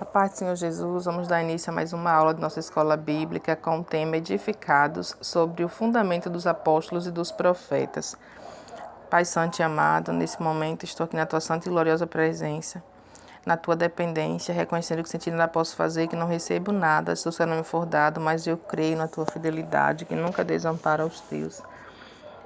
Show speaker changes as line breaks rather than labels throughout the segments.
A paz do Senhor Jesus, vamos dar início a mais uma aula de nossa escola bíblica com o tema Edificados sobre o fundamento dos apóstolos e dos profetas. Pai Santo e amado, nesse momento estou aqui na tua santa e gloriosa presença, na tua dependência, reconhecendo que sem ti nada posso fazer, que não recebo nada, se o Senhor não me for dado, mas eu creio na tua fidelidade, que nunca desampara os teus.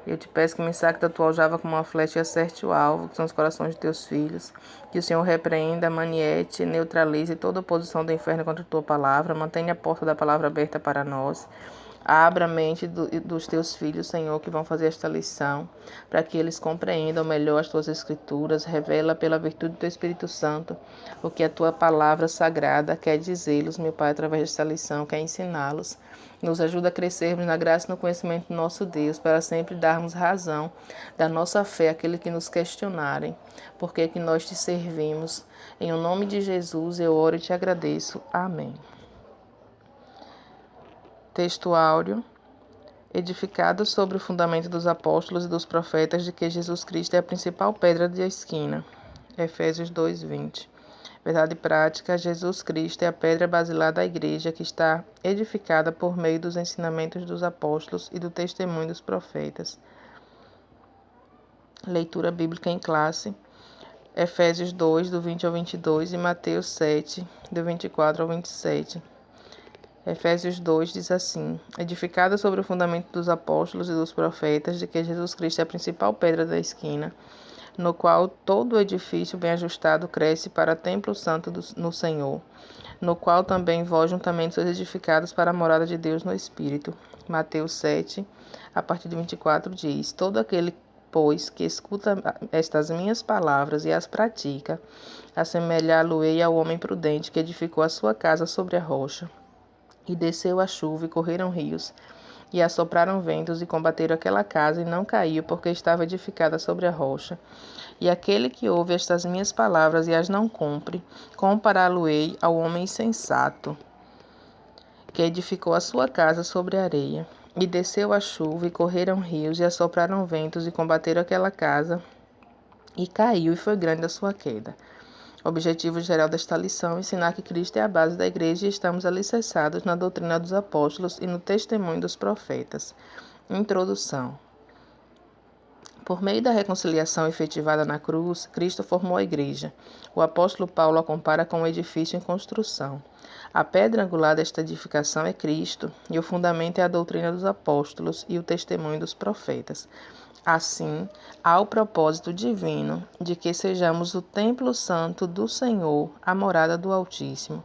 Eu te peço que me saque da tua aljava como uma flecha e acerte o alvo, que são os corações de teus filhos. Que o Senhor repreenda, maniete, neutralize toda oposição do inferno contra a tua palavra. Mantenha a porta da palavra aberta para nós. Abra a mente dos teus filhos, Senhor, que vão fazer esta lição, para que eles compreendam melhor as tuas escrituras. Revela pela virtude do teu Espírito Santo o que a tua palavra sagrada quer dizer-los, meu Pai, através desta lição, quer ensiná-los. Nos ajuda a crescermos na graça e no conhecimento do nosso Deus, para sempre darmos razão da nossa fé àqueles que nos questionarem, porque é que nós te servimos. Em o nome de Jesus eu oro e te agradeço. Amém. Texto áureo, edificado sobre o fundamento dos apóstolos e dos profetas de que Jesus Cristo é a principal pedra de esquina. Efésios 2:20. Verdade prática, Jesus Cristo é a pedra basilar da igreja que está edificada por meio dos ensinamentos dos apóstolos e do testemunho dos profetas. Leitura bíblica em classe. Efésios 2, do 20 ao 22 e Mateus 7, do 24 ao 27. Efésios 2 diz assim: edificada sobre o fundamento dos apóstolos e dos profetas de que Jesus Cristo é a principal pedra da esquina, no qual todo o edifício bem ajustado cresce para templo santo no Senhor, no qual também vós juntamente sois edificados para a morada de Deus no Espírito. Mateus 7, a partir de 24 diz: todo aquele, pois, que escuta estas minhas palavras e as pratica, assemelhá-lo-ei ao homem prudente que edificou a sua casa sobre a rocha. E desceu a chuva, e correram rios, e assopraram ventos, e combateram aquela casa, e não caiu, porque estava edificada sobre a rocha. E aquele que ouve estas minhas palavras e as não cumpre, compará-lo-ei ao homem insensato, que edificou a sua casa sobre a areia. E desceu a chuva, e correram rios, e assopraram ventos, e combateram aquela casa, e caiu, e foi grande a sua queda. O objetivo geral desta lição é ensinar que Cristo é a base da igreja e estamos alicerçados na doutrina dos apóstolos e no testemunho dos profetas. Introdução. Por meio da reconciliação efetivada na cruz, Cristo formou a igreja. O apóstolo Paulo a compara com um edifício em construção. A pedra angular desta edificação é Cristo, e o fundamento é a doutrina dos apóstolos e o testemunho dos profetas. Assim, há o propósito divino de que sejamos o templo santo do Senhor, a morada do Altíssimo.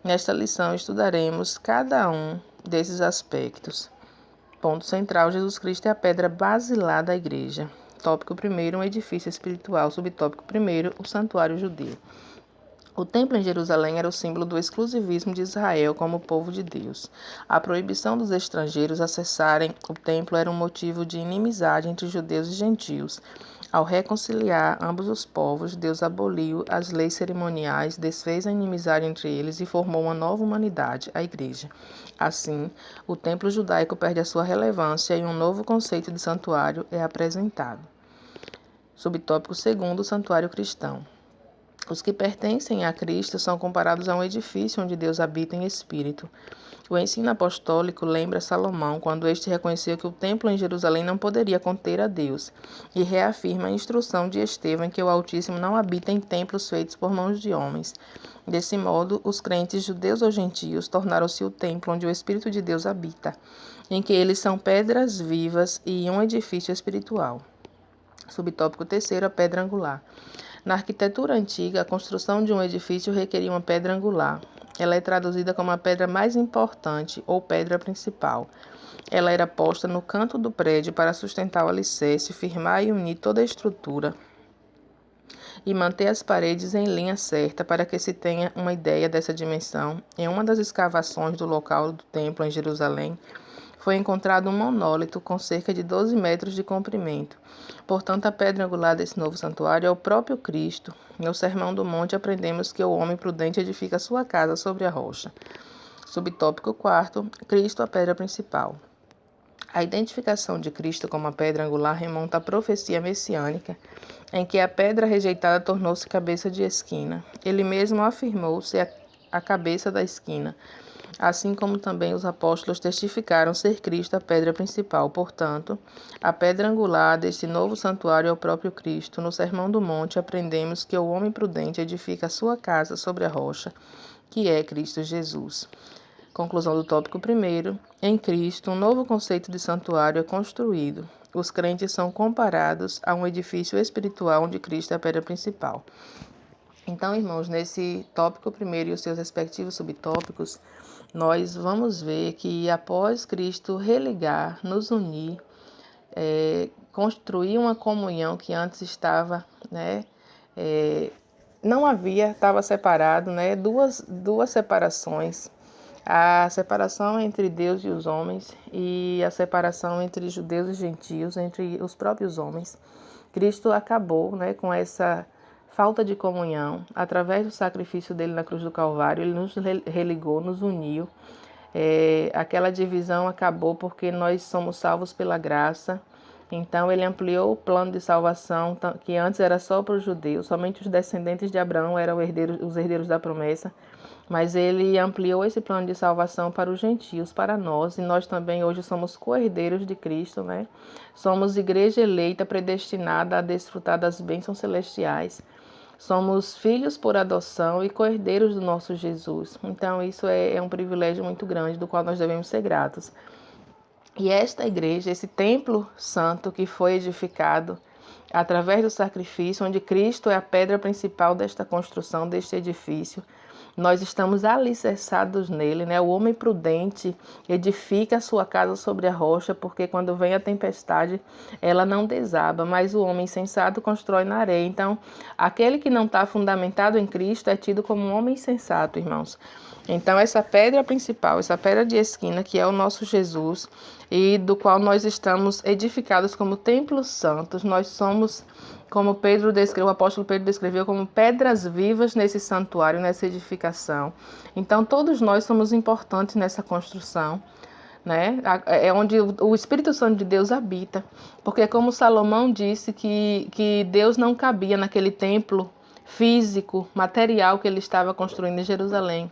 Nesta lição estudaremos cada um desses aspectos. Ponto central: Jesus Cristo é a pedra basilar da igreja. Tópico 1, um edifício espiritual. Subtópico 1, o santuário judeu. O templo em Jerusalém era o símbolo do exclusivismo de Israel como povo de Deus. A proibição dos estrangeiros acessarem o templo era um motivo de inimizade entre judeus e gentios. Ao reconciliar ambos os povos, Deus aboliu as leis cerimoniais, desfez a inimizade entre eles e formou uma nova humanidade, a Igreja. Assim, o templo judaico perde a sua relevância e um novo conceito de santuário é apresentado. Subtópico 2, o santuário cristão. Os que pertencem a Cristo são comparados a um edifício onde Deus habita em espírito. O ensino apostólico lembra Salomão quando este reconheceu que o templo em Jerusalém não poderia conter a Deus, e reafirma a instrução de Estevão em que o Altíssimo não habita em templos feitos por mãos de homens. Desse modo, os crentes judeus ou gentios tornaram-se o templo onde o Espírito de Deus habita, em que eles são pedras vivas e um edifício espiritual. Subtópico 3, a pedra angular. Na arquitetura antiga, a construção de um edifício requeria uma pedra angular. Ela é traduzida como a pedra mais importante ou pedra principal. Ela era posta no canto do prédio para sustentar o alicerce, firmar e unir toda a estrutura e manter as paredes em linha certa para que se tenha uma ideia dessa dimensão. Em uma das escavações do local do templo em Jerusalém, foi encontrado um monólito com cerca de 12 metros de comprimento. Portanto, a pedra angular desse novo santuário é o próprio Cristo. No Sermão do Monte aprendemos que o homem prudente edifica sua casa sobre a rocha. Subtópico 4, Cristo, a pedra principal. A identificação de Cristo como a pedra angular remonta à profecia messiânica, em que a pedra rejeitada tornou-se cabeça de esquina. Ele mesmo afirmou ser a cabeça da esquina, assim como também os apóstolos testificaram ser Cristo a pedra principal. Portanto, a pedra angular deste novo santuário é o próprio Cristo. No Sermão do Monte, aprendemos que o homem prudente edifica a sua casa sobre a rocha, que é Cristo Jesus. Conclusão do tópico 1º. Em Cristo, um novo conceito de santuário é construído. Os crentes são comparados a um edifício espiritual onde Cristo é a pedra principal. Então, irmãos, nesse tópico 1º e os seus respectivos subtópicos, nós vamos ver que após Cristo religar, nos unir, construir uma comunhão que antes estava, não havia, estava separado, duas separações. A separação entre Deus e os homens e a separação entre judeus e gentios, entre os próprios homens. Cristo acabou, com essa falta de comunhão. Através do sacrifício dele na cruz do Calvário, ele nos religou, nos uniu. Aquela divisão acabou porque nós somos salvos pela graça. Então ele ampliou o plano de salvação, que antes era só para os judeus, somente os descendentes de Abraão eram os herdeiros da promessa. Mas ele ampliou esse plano de salvação para os gentios, para nós, e nós também hoje somos co-herdeiros de Cristo, Somos igreja eleita, predestinada a desfrutar das bênçãos celestiais. Somos filhos por adoção e co-herdeiros do nosso Jesus. Então isso é um privilégio muito grande, do qual nós devemos ser gratos. E esta igreja, esse templo santo que foi edificado através do sacrifício, onde Cristo é a pedra principal desta construção, deste edifício, nós estamos alicerçados nele, O homem prudente edifica a sua casa sobre a rocha, porque quando vem a tempestade, ela não desaba, mas o homem insensato constrói na areia. Então, aquele que não está fundamentado em Cristo é tido como um homem insensato, irmãos. Então, essa pedra principal, essa pedra de esquina, que é o nosso Jesus, e do qual nós estamos edificados como templos santos, nós somos, como o apóstolo Pedro descreveu, como pedras vivas nesse santuário, nessa edificação. Então, todos nós somos importantes nessa construção, É onde o Espírito Santo de Deus habita. Porque como Salomão disse que Deus não cabia naquele templo físico, material que ele estava construindo em Jerusalém.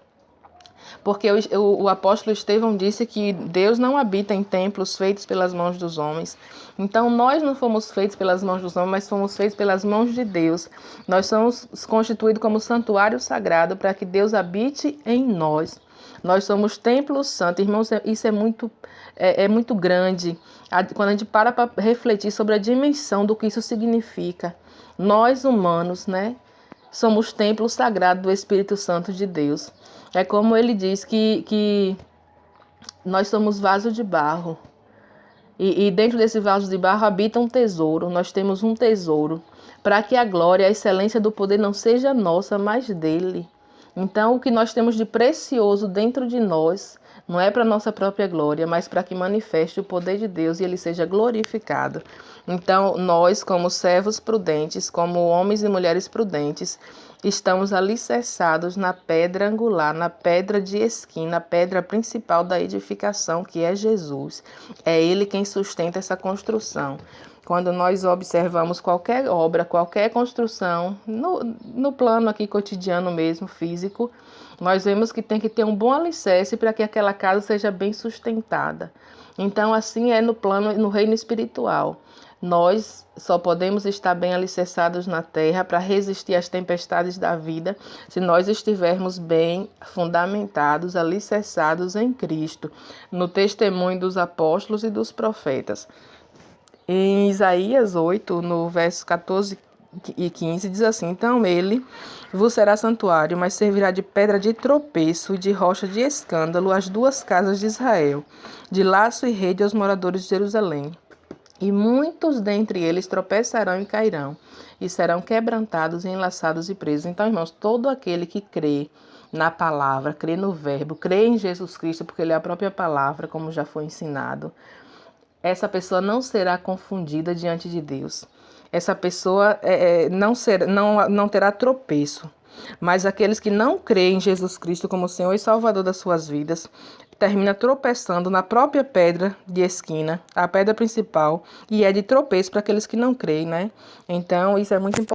Porque o apóstolo Estevão disse que Deus não habita em templos feitos pelas mãos dos homens. Então, nós não fomos feitos pelas mãos dos homens, mas fomos feitos pelas mãos de Deus. Nós somos constituídos como santuário sagrado para que Deus habite em nós. Nós somos templo santo. Irmãos, isso é muito grande. Quando a gente para refletir sobre a dimensão do que isso significa. Nós, humanos, somos templo sagrado do Espírito Santo de Deus. É como ele diz que nós somos vaso de barro. E dentro desse vaso de barro habita um tesouro. Nós temos um tesouro. Para que a glória, a excelência do poder não seja nossa, mas dele. Então, o que nós temos de precioso dentro de nós não é para nossa própria glória, mas para que manifeste o poder de Deus e ele seja glorificado. Então, nós, como servos prudentes, como homens e mulheres prudentes, estamos alicerçados na pedra angular, na pedra de esquina, a pedra principal da edificação, que é Jesus. É ele quem sustenta essa construção. Quando nós observamos qualquer obra, qualquer construção, no plano aqui cotidiano mesmo, físico, nós vemos que tem que ter um bom alicerce para que aquela casa seja bem sustentada. Então, assim é no reino espiritual. Nós só podemos estar bem alicerçados na terra para resistir às tempestades da vida se nós estivermos bem fundamentados, alicerçados em Cristo, no testemunho dos apóstolos e dos profetas. Em Isaías 8, no verso 14 e 15, diz assim: então ele vos será santuário, mas servirá de pedra de tropeço e de rocha de escândalo às duas casas de Israel, de laço e rede aos moradores de Jerusalém. E muitos dentre eles tropeçarão e cairão, e serão quebrantados, enlaçados e presos. Então, irmãos, todo aquele que crê na palavra, crê no verbo, crê em Jesus Cristo, porque ele é a própria palavra, como já foi ensinado, essa pessoa não será confundida diante de Deus. Essa pessoa não terá tropeço. Mas aqueles que não creem em Jesus Cristo como Senhor e Salvador das suas vidas, termina tropeçando na própria pedra de esquina, a pedra principal, e é de tropeço para aqueles que não creem, Então, isso é muito importante.